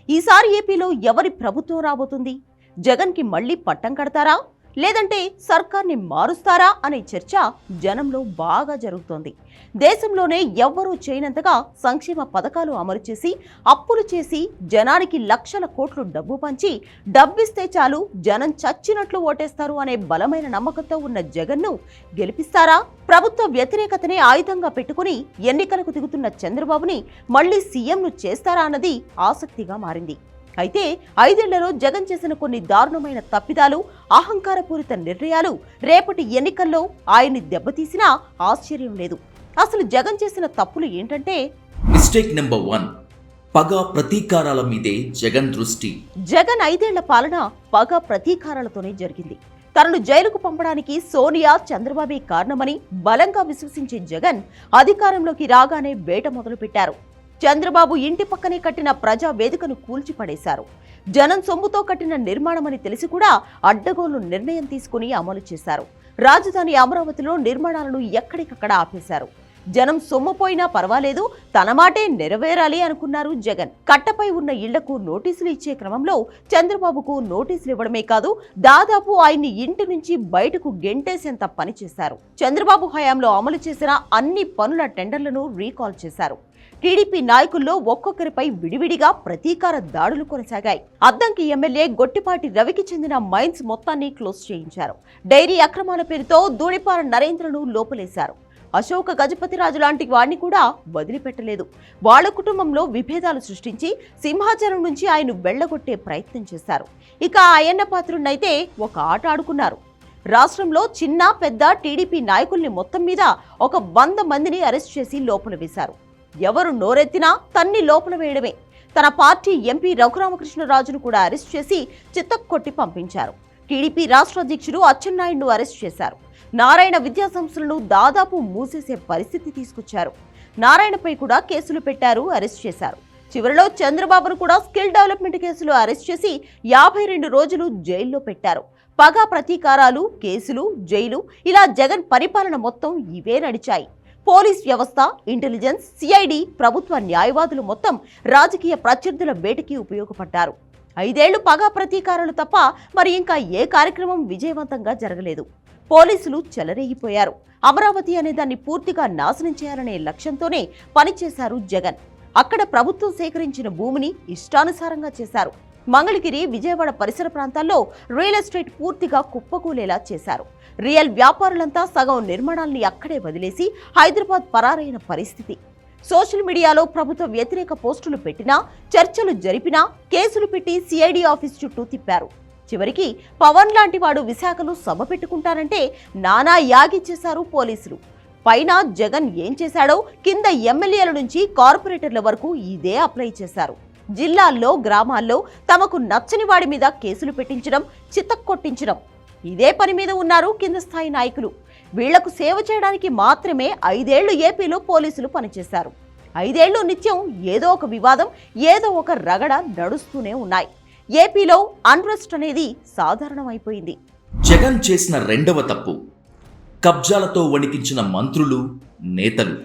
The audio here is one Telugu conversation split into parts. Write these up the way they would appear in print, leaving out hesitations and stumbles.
ఈసారి ఏపీలో ఎవరి ప్రభుత్వం రాబోతుంది? జగన్కి మళ్లీ పట్టం కడతారా, లేదంటే సర్కార్ని మారుస్తారా అనే చర్చ జనంలో బాగా జరుగుతోంది. దేశంలోనే ఎవ్వరూ చేయనంతగా సంక్షేమ పథకాలు అమలు చేసి, అప్పులు చేసి, జనానికి లక్షల కోట్లు డబ్బు పంచి, డబ్బిస్తే చాలు జనం చచ్చినట్లు ఓటేస్తారు అనే బలమైన నమ్మకంతో ఉన్న జగన్ను గెలిపిస్తారా? ప్రభుత్వ వ్యతిరేకతనే ఆయుధంగా పెట్టుకుని ఎన్నికలకు దిగుతున్న చంద్రబాబుని మళ్లీ సీఎంను చేస్తారా అన్నది ఆసక్తిగా మారింది. అయితే 5 ఏళ్లలో జగన్ చేసిన కొన్ని దారుణమైన తప్పిదాలు, అహంకారపూరిత నిర్ణయాలు రేపటి ఎన్నికల్లో ఆయన్ని దెబ్బతీసినా ఆశ్చర్యం లేదు. అసలు జగన్ చేసిన తప్పులు ఏంటంటే, మిస్టేక్ నెంబర్ 1, పగ ప్రతీకారాల మీదే జగన్ దృష్టి. జగన్ 5 ఏళ్ల పాలన పగ ప్రతీకారాలతోనే జరిగింది. తనను జైలుకు పంపడానికి సోనియా, చంద్రబాబే కారణమని బలంగా విశ్వసించే జగన్ అధికారంలోకి రాగానే వేట మొదలుపెట్టారు. చంద్రబాబు ఇంటి పక్కనే కట్టిన ప్రజా వేదికను కూల్చిపడేశారు. జనం సొమ్ముతో కట్టిన నిర్మాణమని తెలిసి కూడా అడ్డగోలు నిర్ణయం తీసుకుని అమలు చేశారు. రాజధాని అమరావతిలో నిర్మాణాలను ఎక్కడికక్కడ ఆపేశారు. జనం సొమ్ముపోయినా పర్వాలేదు, తన మాటే నెరవేరాలి అనుకున్నారు జగన్. కట్టపై ఉన్న ఇళ్లకు నోటీసులు ఇచ్చే క్రమంలో చంద్రబాబుకు నోటీసులు ఇవ్వడమే కాదు, దాదాపు ఆయన్ని ఇంటి నుంచి బయటకు గెంటేసేంత పని చేశారు. చంద్రబాబు హయాంలో అమలు చేసిన అన్ని పనుల టెండర్లను రీకాల్ చేశారు. టీడీపీ నాయకుల్లో ఒక్కొక్కరిపై విడివిడిగా ప్రతీకార దాడులు కొనసాగాయి. అద్దంకి ఎమ్మెల్యే గొట్టిపాటి రవికి చెందిన మైన్స్ మొత్తాన్ని క్లోజ్ చేయించారు. డైరీ అక్రమాల పేరుతో ధూళిపాల నరేంద్రను లోపలేశారు. అశోక గజపతిరాజు లాంటి వాడిని కూడా వదిలిపెట్టలేదు. వాళ్ల కుటుంబంలో విభేదాలు సృష్టించి సింహాచలం నుంచి ఆయన వెళ్లగొట్టే ప్రయత్నం చేశారు. ఇక అయ్యన్న పాత్రుడినైతే ఒక ఆట ఆడుకున్నారు. రాష్ట్రంలో చిన్న పెద్ద టీడీపీ నాయకుల్ని మొత్తం మీద ఒక 100 మందిని అరెస్ట్ చేసి లోపల వేశారు. ఎవరు నోరెత్తినా తన్ని లోపల వేయడమే. తన పార్టీ ఎంపీ రఘురామకృష్ణరాజును కూడా అరెస్ట్ చేసి చిత్తకొట్టి పంపించారు. టీడీపీ రాష్ట్ర అధ్యక్షుడు అచ్చెన్నాయుడును అరెస్ట్ చేశారు. నారాయణ విద్యా సంస్థలను దాదాపు మూసేసే పరిస్థితి తీసుకొచ్చారు. నారాయణపై కూడా కేసులు పెట్టారు, అరెస్ట్ చేశారు. చివరిలో చంద్రబాబును కూడా స్కిల్ డెవలప్మెంట్ కేసులో అరెస్ట్ చేసి 52 రోజులు జైల్లో పెట్టారు. పగ ప్రతీకారాలు, కేసులు, జైలు, ఇలా జగన్ పరిపాలన మొత్తం ఇవే నడిచాయి. పోలీస్ వ్యవస్థ, ఇంటెలిజెన్స్, సిఐడి, ప్రభుత్వ న్యాయవాదులు మొత్తం రాజకీయ ప్రత్యర్థుల వేటకి ఉపయోగపడ్డారు. 5 ఏళ్లు పగ ప్రతీకారాలు తప్ప మరి ఇంకా ఏ కార్యక్రమం విజయవంతంగా జరగలేదు. పోలీసులు చెలరేగిపోయారు. అమరావతి అనే దాన్ని పూర్తిగా నాశనం చేయాలనే లక్ష్యంతోనే పనిచేశారు జగన్. అక్కడ ప్రభుత్వం సేకరించిన భూమిని ఇష్టానుసారంగా చేశారు. మంగళగిరి, విజయవాడ పరిసర ప్రాంతాల్లో రియల్ ఎస్టేట్ పూర్తిగా కుప్పకూలేలా చేశారు. రియల్ వ్యాపారులంతా సగం నిర్మాణాల్ని అక్కడే వదిలేసి హైదరాబాద్ పరారైన పరిస్థితి. సోషల్ మీడియాలో ప్రభుత్వ వ్యతిరేక పోస్టులు పెట్టినా, చర్చలు జరిపినా కేసులు పెట్టి సిఐడి ఆఫీస్ చుట్టూ తిప్పారు. చివరికి పవన్ లాంటి వాడు విశాఖలో సభ పెట్టుకుంటారంటే నానా యాగిచ్చేశారు పోలీసులు. పైన జగన్ ఏం చేశాడో కింద ఎమ్మెల్యేల నుంచి కార్పొరేటర్ల వరకు ఇదే అప్లై చేశారు. జిల్లాల్లో, గ్రామాల్లో తమకు నచ్చని వాడి మీద కేసులు పెట్టించడం, చిత్తకొట్టించడం, ఇదే పని మీద ఉన్నారు కింద స్థాయి నాయకులు. వీళ్లకు సేవ చేయడానికి మాత్రమే 5 ఏళ్లు ఏపీలో పోలీసులు పనిచేశారు. 5 ఏళ్లు నిత్యం ఏదో ఒక వివాదం, ఏదో ఒక రగడ నడుస్తూనే ఉన్నాయి. ఏపీలో అన్రెస్ట్ అనేది సాధారణమైపోయింది. జగన్ చేసిన రెండవ తప్పు, కబ్జాలతో వణికించిన మంత్రులు, నేతలు.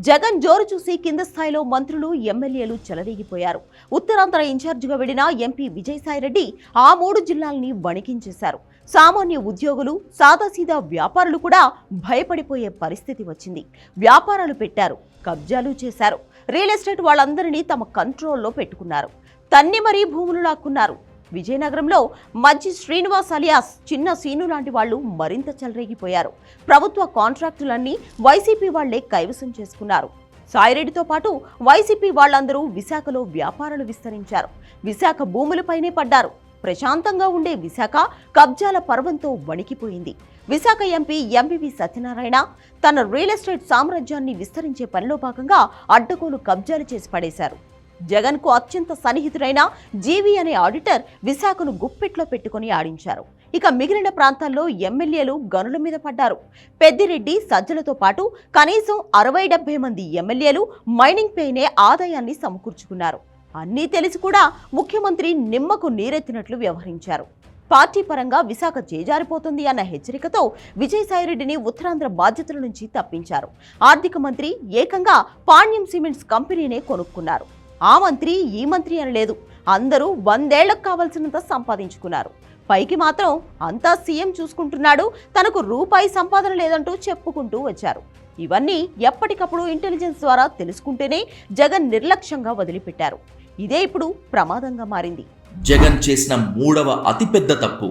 జగన్ జోరు చూసి కింద స్థాయిలో మంత్రులు, ఎమ్మెల్యేలు చెలరేగిపోయారు. ఉత్తరాంధ్ర ఇన్ఛార్జిగా వెళ్లిన ఎంపీ విజయసాయిరెడ్డి ఆ 3 జిల్లాల్ని వణికించేశారు. సామాన్య ఉద్యోగులు, సాదాసీదా వ్యాపారులు కూడా భయపడిపోయే పరిస్థితి వచ్చింది. వ్యాపారాలు పెట్టారు, కబ్జాలు చేశారు. రియల్ ఎస్టేట్ వాళ్ళందరినీ తమ కంట్రోల్లో పెట్టుకున్నారు. తన్ని మరీ భూములు లాక్కున్నారు. విజయనగరంలో మజ్జి శ్రీనివాస్ అలియాస్ చిన్న సీను లాంటి వాళ్లు మరింత చెలరేగిపోయారు. ప్రభుత్వ కాంట్రాక్టులన్నీ వైసీపీ వాళ్లే కైవసం చేసుకున్నారు. సాయిరెడ్డితో పాటు వైసీపీ వాళ్లందరూ విశాఖలో వ్యాపారాలు విస్తరించారు. విశాఖ భూములపైనే పడ్డారు. ప్రశాంతంగా ఉండే విశాఖ కబ్జాల పర్వంతో వణికిపోయింది. విశాఖ ఎంపీ ఎంవివి సత్యనారాయణ తన రియల్ ఎస్టేట్ సామ్రాజ్యాన్ని విస్తరించే పనిలో భాగంగా అడ్డగోలు కబ్జాలు చేసి పడేశారు. జగన్ కు అత్యంత సన్నిహితుడైన జీవి అనే ఆడిటర్ విశాఖను గుప్పెట్లో పెట్టుకుని ఆడించారు. ఇక మిగిలిన ప్రాంతాల్లో ఎమ్మెల్యేలు గనుల మీద పడ్డారు. పెద్దిరెడ్డి, సజ్జలతో పాటు కనీసం 60-70 మంది ఎమ్మెల్యేలు మైనింగ్ పైనే ఆదాయాన్ని సమకూర్చుకున్నారు. అన్నీ తెలిసి కూడా ముఖ్యమంత్రి నిమ్మకు నీరెత్తినట్లు వ్యవహరించారు. పార్టీ పరంగా విశాఖ చేజారిపోతుంది అన్న హెచ్చరికతో విజయసాయిరెడ్డిని ఉత్తరాంధ్ర బాధ్యతల నుంచి తప్పించారు. ఆర్థిక మంత్రి ఏకంగా పాణ్యం సిమెంట్స్ కంపెనీనే కొనుక్కున్నారు. ఆ మంత్రి ఈ మంత్రి అని లేదు, అందరూ 100 ఏళ్లకు కావాల్సినంత సంపాదించుకున్నారు. పైకి మాత్రం అంతా సీఎం చూసుకుంటున్నాడు, తనకు రూపాయి సంపాదన లేదంటూ చెప్పుకుంటూ వచ్చారు. ఇవన్నీ ఎప్పటికప్పుడు ఇంటెలిజెన్స్ ద్వారా తెలుసుకుంటేనే జగన్ నిర్లక్ష్యంగా వదిలిపెట్టారు. ఇదే ఇప్పుడు ప్రమాదంగా మారింది. జగన్ చేసిన మూడవ అతిపెద్ద తప్పు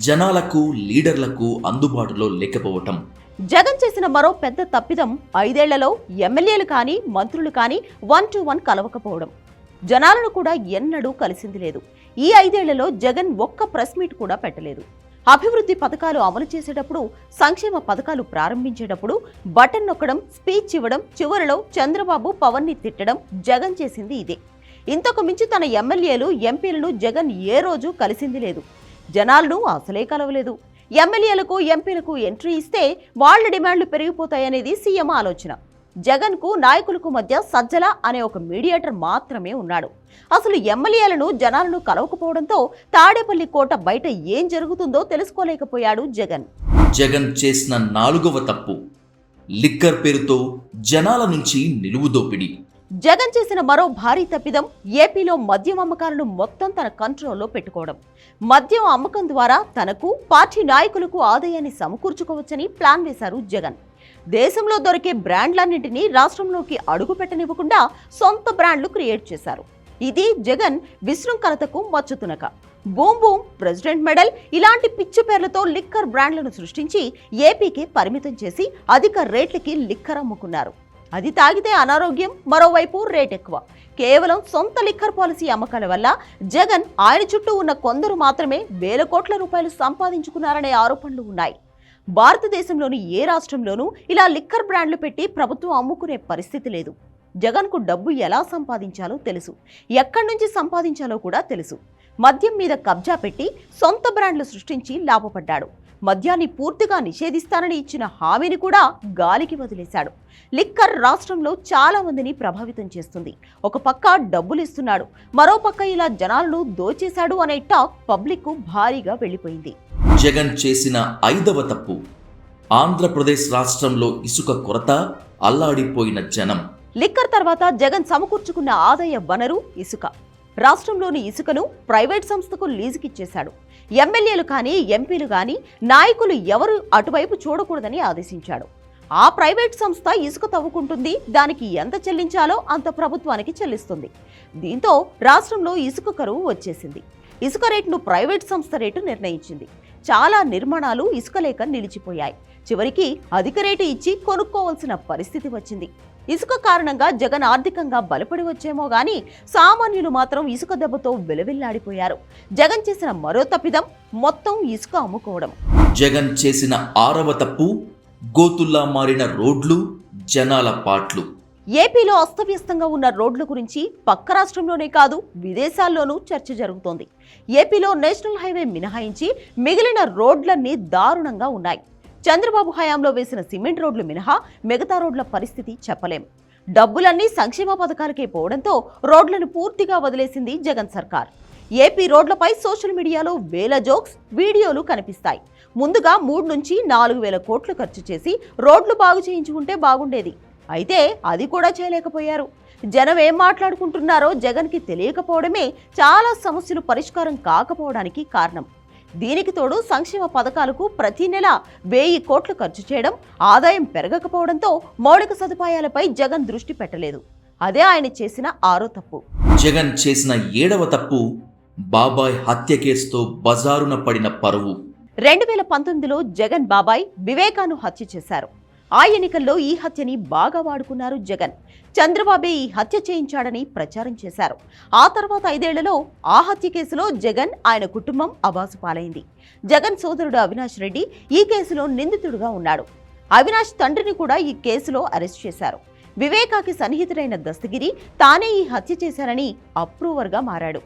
జనాలకు, లీడర్లకు అందుబాటులో లేకపోవటం. జగన్ చేసిన మరో పెద్ద తప్పిదం 5 ఏళ్లలో ఎమ్మెల్యేలు కానీ మంత్రులు కానీ 1-to-1 కలవకపోవడం. జనాలను కూడా ఎన్నడూ కలిసింది లేదు. ఈ 5 ఏళ్లలో జగన్ ఒక్క ప్రెస్ మీట్ కూడా పెట్టలేదు. అభివృద్ధి పథకాలు అమలు చేసేటప్పుడు, సంక్షేమ పథకాలు ప్రారంభించేటప్పుడు బటన్ నొక్కడం, స్పీచ్ ఇవ్వడం, చివరిలో చంద్రబాబు పవన్ ని తిట్టడం జగన్ చేసింది ఇదే. ఇంతకు మించి తన ఎమ్మెల్యేలు, ఎంపీలను జగన్ ఏ రోజు కలిసింది లేదు. జనాలను అసలే కలవలేదు. ఎమ్మెల్యేలకు, ఎంపీలకు ఎంట్రీ ఇస్తే వాళ్ల డిమాండ్లు పెరిగిపోతాయనేది సీఎం ఆలోచన. జగన్ కు నాయకులకు మధ్య సజ్జల అనే ఒక మీడియేటర్ మాత్రమే ఉన్నాడు. అసలు ఎమ్మెల్యేలను, జనాలను కలవకపోవడంతో తాడేపల్లి కోట బయట ఏం జరుగుతుందో తెలుసుకోలేకపోయాడు జగన్. జగన్ చేసిన 4వ తప్పు లిక్కర్ పేరుతో జనాల నుంచి నిలువు దోపిడీ. జగన్ చేసిన మరో భారీ తప్పిదం ఏపీలో మద్యం అమ్మకాలను మొత్తం తన కంట్రోల్లో పెట్టుకోవడం. మద్యం అమ్మకం ద్వారా తనకు, పార్టీ నాయకులకు ఆదాయాన్ని సమకూర్చుకోవచ్చని ప్లాన్ వేశారు జగన్. దేశంలో దొరికే బ్రాండ్లన్నింటినీ రాష్ట్రంలోకి అడుగు పెట్టనివ్వకుండా సొంత బ్రాండ్లు క్రియేట్ చేశారు. ఇది జగన్ విశృంఖలతకు మచ్చుతునక. బూమ్ బూమ్, ప్రెసిడెంట్ మెడల్ ఇలాంటి పిచ్చి పేర్లతో లిక్కర్ బ్రాండ్లను సృష్టించి ఏపీకి పరిమితం చేసి అధిక రేట్లకి లిక్కర్ అమ్ముకున్నారు. అది తాగితే అనారోగ్యం, మరోవైపు రేట్ ఎక్కువ. కేవలం సొంత లిక్కర్ పాలసీ అమ్మకాల వల్ల జగన్, ఆయన చుట్టూ ఉన్న కొందరు మాత్రమే వేల కోట్ల రూపాయలు సంపాదించుకున్నారనే ఆరోపణలు ఉన్నాయి. భారతదేశంలోని ఏ రాష్ట్రంలోనూ ఇలా లిక్కర్ బ్రాండ్లు పెట్టి ప్రభుత్వం అమ్ముకునే పరిస్థితి లేదు. జగన్కు డబ్బు ఎలా సంపాదించాలో తెలుసు, ఎక్కడి నుంచి సంపాదించాలో కూడా తెలుసు. మద్యం మీద కబ్జా పెట్టి సొంత బ్రాండ్లు సృష్టించి లాభపడ్డాడు. మద్యాన్ని పూర్తిగా నిషేధిస్తానని ఇచ్చిన హామీని కూడా గాలికి వదిలేశాడు. లిక్కర్ రాష్ట్రంలో చాలా మందిని ప్రభావితం చేస్తుంది. ఒక పక్క డబ్బులు ఇస్తున్నాడు, మరో పక్క ఇలా జనాలను దోచేశాడు అనే టాక్ పబ్లిక్ కు భారీగా వెళ్లిపోయింది. జగన్ చేసిన 5వ తప్పు ఆంధ్రప్రదేశ్ రాష్ట్రంలో ఇసుక కొరత, అల్లాడిపోయిన జనం. లిక్కర్ తర్వాత జగన్ సమకూర్చుకున్న ఆదాయ వనరు ఇసుక. రాష్ట్రంలోని ఇసుకను ప్రైవేట్ సంస్థకు లీజుకిచ్చేశాడు. ఎమ్మెల్యేలు కానీ, ఎంపీలు కానీ, నాయకులు ఎవరు అటువైపు చూడకూడదని ఆదేశించాడు. ఆ ప్రైవేట్ సంస్థ ఇసుక తవ్వుకుంటుంది, దానికి ఎంత చెల్లించాలో అంత ప్రభుత్వానికి చెల్లిస్తుంది. దీంతో రాష్ట్రంలో ఇసుక కరువు వచ్చేసింది. ఇసుక రేటును ప్రైవేట్ సంస్థ రేటు నిర్ణయించింది. చాలా నిర్మాణాలు ఇసుక లేక నిలిచిపోయాయి. చివరికి అధిక రేటు ఇచ్చి కొనుక్కోవాల్సిన పరిస్థితి వచ్చింది. ఇసుక కారణంగా జగన్ ఆర్థికంగా బలపడి వచ్చేమో గానీ సామాన్యులు మాత్రం ఇసుక దెబ్బతో విలవిల్లాడిపోయారు. జగన్ చేసిన మరో తప్పిదం మొత్తం ఇసుక అమ్ముకోవడం. జగన్ చేసిన 6వ తప్పు గోతుల్లా మారిన రోడ్లు, జనాల పాట్లు. ఏపీలో అస్తవ్యస్తంగా ఉన్న రోడ్ల గురించి పక్క రాష్ట్రంలోనే కాదు, విదేశాల్లోనూ చర్చ జరుగుతోంది. ఏపీలో నేషనల్ హైవే మినహాయించి మిగిలిన రోడ్లన్నీ దారుణంగా ఉన్నాయి. చంద్రబాబు హయాంలో వేసిన సిమెంట్ రోడ్లు మినహా మిగతా రోడ్ల పరిస్థితి చెప్పలేం. డబ్బులన్నీ సంక్షేమ పథకాలకే పోవడంతో రోడ్లను పూర్తిగా వదిలేసింది జగన్ సర్కార్. ఏపీ రోడ్లపై సోషల్ మీడియాలో వేల జోక్స్, వీడియోలు కనిపిస్తాయి. ముందుగా 3 నుంచి 4 వేల కోట్లు ఖర్చు చేసి రోడ్లు బాగు చేయించుకుంటే బాగుండేది. అయితే అది కూడా చేయలేకపోయారు. జనం ఏం మాట్లాడుకుంటున్నారో జగన్కి తెలియకపోవడమే చాలా సమస్యలు పరిష్కారం కాకపోవడానికి కారణం. దీనికి తోడు సంక్షేమ పథకాలకు ప్రతి నెల 1000 కోట్లు ఖర్చు చేయడం, ఆదాయం పెరగకపోవడంతో మౌలిక సదుపాయాలపై జగన్ దృష్టి పెట్టలేదు. అదే ఆయన చేసిన 6వ తప్పు. జగన్ చేసిన 7వ తప్పు బాబాయ్ హత్య కేసుతో బజారున పడిన పరువు. 2019లో జగన్ బాబాయ్ వివేకాను హత్య చేశారు. ఆ ఎన్నికల్లో ఈ హత్యని బాగా వాడుకున్నారు జగన్. చంద్రబాబే ఈ హత్య చేయించాడని ప్రచారం చేశారు. ఆ తర్వాత 5 ఏళ్లలో ఆ హత్య కేసులో జగన్, ఆయన కుటుంబం అబాసు పాలైంది. జగన్ సోదరుడు అవినాష్ రెడ్డి ఈ కేసులో నిందితుడుగా ఉన్నాడు. అవినాష్ తండ్రిని కూడా ఈ కేసులో అరెస్ట్ చేశారు. వివేకాకి సన్నిహితుడైన దస్తగిరి తానే ఈ హత్య చేశారని అప్రూవర్గా మారాడు.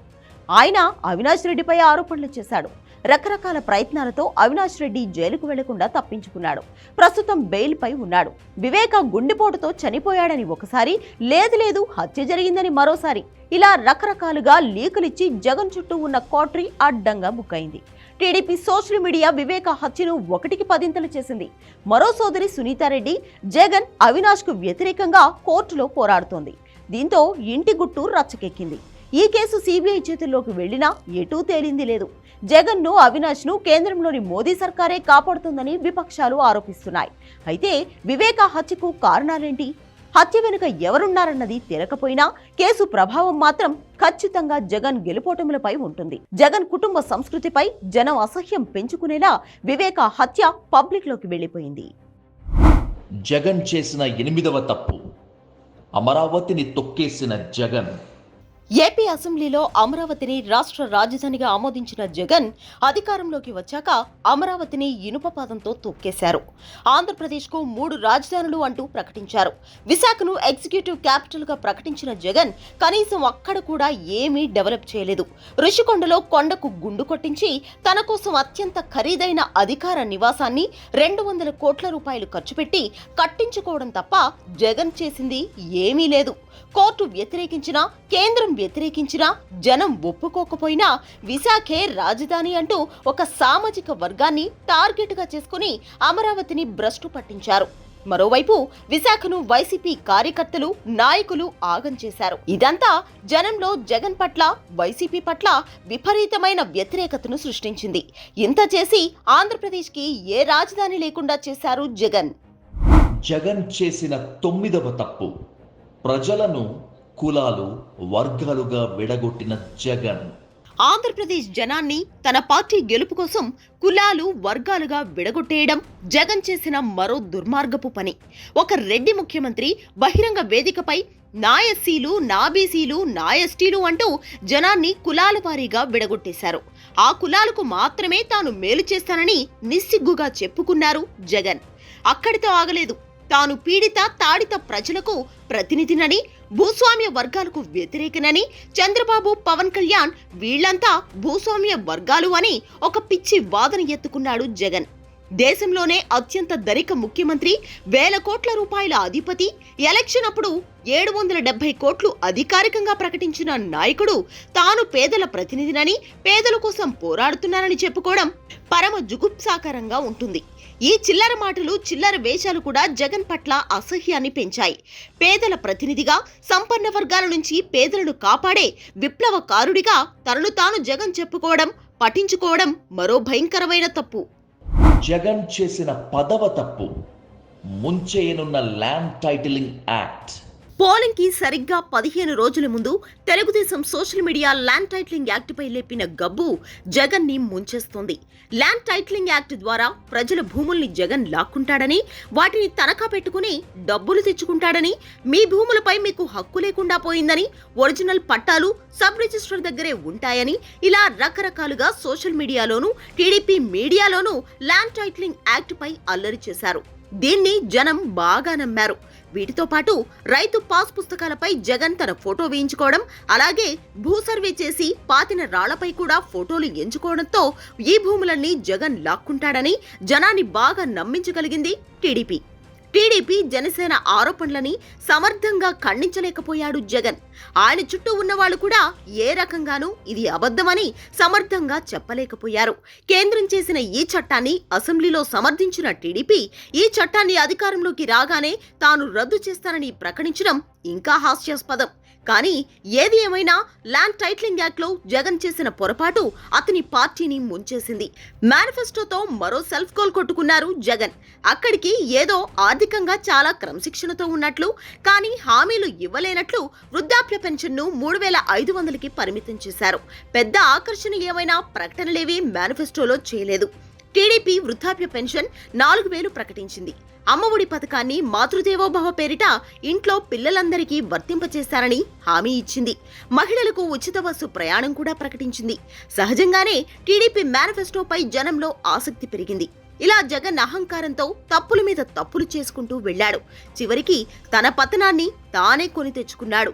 ఆయన అవినాష్ రెడ్డిపై ఆరోపణలు చేశాడు. రకరకాల ప్రయత్నాలతో అవినాష్ రెడ్డి జైలుకు వెళ్లకుండా తప్పించుకున్నాడు. ప్రస్తుతం బెయిల్పై ఉన్నాడు. వివేక గుండెపోటుతో చనిపోయాడని ఒకసారి, లేదు హత్య జరిగిందని మరోసారి, ఇలా రకరకాలుగా లీకులిచ్చి జగన్ చుట్టూ ఉన్న కోట్రీ అడ్డంగా బుక్ అయింది. టీడీపీ సోషల్ మీడియా వివేక హత్యను 1కి 10 చేసింది. మరో సోదరి సునీతారెడ్డి జగన్, అవినాష్కు వ్యతిరేకంగా కోర్టులో పోరాడుతోంది. దీంతో ఇంటి గుట్టు రచ్చకెక్కింది. ఈ కేసు సిబిఐ చేతుల్లోకి వెళ్లినా ఎటూ తేలింది లేదు. జగన్ను, అవినాష్ను కేంద్రంలోని మోదీ సర్కారే కాపాడుతుందని విపక్షాలు ఆరోపిస్తున్నాయి. అయితే వివేకా హత్యకు కారణాలేంటి? హత్య వెనుక ఎవరున్నారన్నది తేలకపోయినా కేసు ప్రభావం మాత్రం ఖచ్చితంగా జగన్ గెలుపోటములపై ఉంటుంది. జగన్ కుటుంబ సంస్కృతిపై జనం అసహ్యం పెంచుకునేలా వివేకా హత్య పబ్లిక్లోకి వెళ్లిపోయింది. జగన్ చేసిన 8వ తప్పు, అమరావతిని తొక్కేసిన జగన్. ఏపీ అసెంబ్లీలో అమరావతిని రాష్ట్ర రాజధానిగా ఆమోదించిన జగన్ అధికారంలోకి వచ్చాక అమరావతిని ఇనుపపాదంతో తొక్కేశారు. ఆంధ్రప్రదేశ్కు 3 రాజధానులు అంటూ ప్రకటించారు. విశాఖను ఎగ్జిక్యూటివ్ క్యాపిటల్గా ప్రకటించిన జగన్ కనీసం అక్కడ కూడా ఏమీ డెవలప్ చేయలేదు. ఋషికొండలో కొండకు గుండు కొట్టించి తన కోసం అత్యంత ఖరీదైన అధికార నివాసాన్ని 200 కోట్ల రూపాయలు ఖర్చు పెట్టి కట్టించుకోవడం తప్ప జగన్ చేసింది ఏమీ లేదు. కోర్టు వ్యతిరేకించినా, కేంద్రం వ్యతిరేకించినా, జనం ఒప్పుకోకపోయినా విశాఖే రాజధాని అంటూ ఒక సామాజిక వర్గాన్ని టార్గెట్గా చేసుకుని అమరావతిని భ్రష్టు పట్టించారు. మరోవైపు విశాఖను వైసీపీ కార్యకర్తలు, నాయకులు ఆగం చేశారు. ఇదంతా జనంలో జగన్ పట్ల, వైసీపీ పట్ల విపరీతమైన వ్యతిరేకతను సృష్టించింది. ఇంత చేసి ఆంధ్రప్రదేశ్కి ఏ రాజధాని లేకుండా చేశారు జగన్. జగన్ చేసిన 9వ తప్పు, ప్రజలను కులాలు, వర్గాలుగా విడగొట్టిన జగన్. ఆంధ్రప్రదేశ్ జనాన్ని తన పార్టీ గెలుపు కోసం కులాలు, వర్గాలుగా విడగొట్టేయడం జగన్ చేసిన మరో దుర్మార్గపు పని. ఒక రెడ్డి ముఖ్యమంత్రి బహిరంగ వేదికపై నా ఎస్సీలు, నా బీసీలు, నా ఎస్టీలు అంటూ జనాన్ని కులాల వారీగా విడగొట్టేశారు. ఆ కులాలకు మాత్రమే తాను మేలు చేస్తానని నిస్సిగ్గుగా చెప్పుకున్నారు జగన్. అక్కడితో ఆగలేదు. తాను పీడిత, తాడిత ప్రజలకు ప్రతినిధినని, భూస్వామ్య వర్గాలకు వ్యతిరేకనని, చంద్రబాబు, పవన్ కళ్యాణ్ వీళ్లంతా భూస్వామ్య వర్గాలు అని ఒక పిచ్చి వాదన ఎత్తుకున్నాడు జగన్. దేశంలోనే అత్యంత ధనిక ముఖ్యమంత్రి, 1000 కోట్ల రూపాయల అధిపతి, ఎలక్షన్ అప్పుడు 770 కోట్లు అధికారికంగా ప్రకటించిన నాయకుడు తాను పేదల ప్రతినిధినని, పేదల కోసం పోరాడుతున్నానని చెప్పుకోవడం పరమ జుగుప్సాకరంగా ఉంటుంది. ఈ చిల్లర మాటలు, చిల్లర వేషాలు కూడా జగన్ పట్ల అసహ్యాన్ని పెంచాయి. పేదల ప్రతినిధిగా, సంపన్న వర్గాల నుంచి పేదలను కాపాడే విప్లవకారుడిగా తనను తాను జగన్ చెప్పుకోవడం, పఠించుకోవడం మరో భయంకరమైన తప్పు. జగన్ చేసిన 10వ తప్పు, ముంచేయనున్న ల్యాండ్ టైటిలింగ్ యాక్ట్. పోలింగ్ కి సరిగ్గా 15 రోజుల ముందు Telugu Desam social media land titling act పై లేపిన గబ్బు జగన్ ని ముంచేస్తోంది. ల్యాండ్ టైటిలింగ్ యాక్ట్ ద్వారా ప్రజల భూముల్ని జగన్ లాక్కుంటాడని, వాటిని తనఖా పెట్టుకుని డబ్బులు తెచ్చుకుంటాడని, మీ భూములపై మీకు హక్కు లేకుండా పోయిందని, ఒరిజినల్ పట్టాలు సబ్ రిజిస్టర్ దగ్గరే ఉంటాయని, ఇలా రకరకాలుగా సోషల్ మీడియాలోనూ, టీడీపీ మీడియాలోనూ ల్యాండ్ టైటిలింగ్ యాక్ట్ పై అల్లరి చేశారు. దీన్ని జనం బాగా నమ్మారు. వీటితో పాటు రైతు పాస్ పుస్తకాలపై జగన్ తన ఫోటో వేయించుకోవడం, అలాగే భూ సర్వే చేసి పాతిన రాళ్లపై కూడా ఫోటోలు ఎంచుకోవడంతో ఈ భూములన్నీ జగన్ లాక్కుంటాడని జనాన్ని బాగా నమ్మించగలిగింది టీడీపీ. జనసేన ఆరోపణలని సమర్థంగా ఖండించలేకపోయాడు జగన్. ఆయన చుట్టూ ఉన్నవాళ్లు కూడా ఏ రకంగానూ ఇది అబద్ధమని సమర్థంగా చెప్పలేకపోయారు. కేంద్రం చేసిన ఈ చట్టాన్ని అసెంబ్లీలో సమర్థించిన టీడీపీ ఈ చట్టాన్ని అధికారంలోకి రాగానే తాను రద్దు చేస్తానని ప్రకటించడం ఇంకా హాస్యాస్పదం. కానీ ఏది ఏమైనా ల్యాండ్ టైటిలింగ్ యాక్ట్ లో జగన్ చేసిన పొరపాటు అతని పార్టీని ముంచేసింది. మేనిఫెస్టోతో మరో సెల్ఫ్ గోల్ కొట్టుకున్నారు జగన్. అక్కడికి ఏదో ఆర్థికంగా చాలా క్రమశిక్షణతో ఉన్నట్లు, కానీ హామీలు ఇవ్వలేనట్లు వృద్ధాప్య పెన్షన్ను 3500కి పరిమితం చేశారు. పెద్ద ఆకర్షణ ఏమైనా ప్రకటనలేవీ మేనిఫెస్టోలో చేయలేదు. టీడీపీ వృద్ధాప్య పెన్షన్ 4000 ప్రకటించింది. అమ్మఒడి పథకాన్ని మాతృదేవోభవ పేరిట ఇంట్లో పిల్లలందరికీ వర్తింపచేస్తారని హామీ ఇచ్చింది. మహిళలకు ఉచిత బస్సు ప్రయాణం కూడా ప్రకటించింది. సహజంగానే టీడీపీ మేనిఫెస్టోపై జనంలో ఆసక్తి పెరిగింది. ఇలా జగన్ అహంకారంతో తప్పుల మీద తప్పులు చేసుకుంటూ వెళ్లాడు. చివరికి తన పతనాన్ని తానే కొని తెచ్చుకున్నాడు.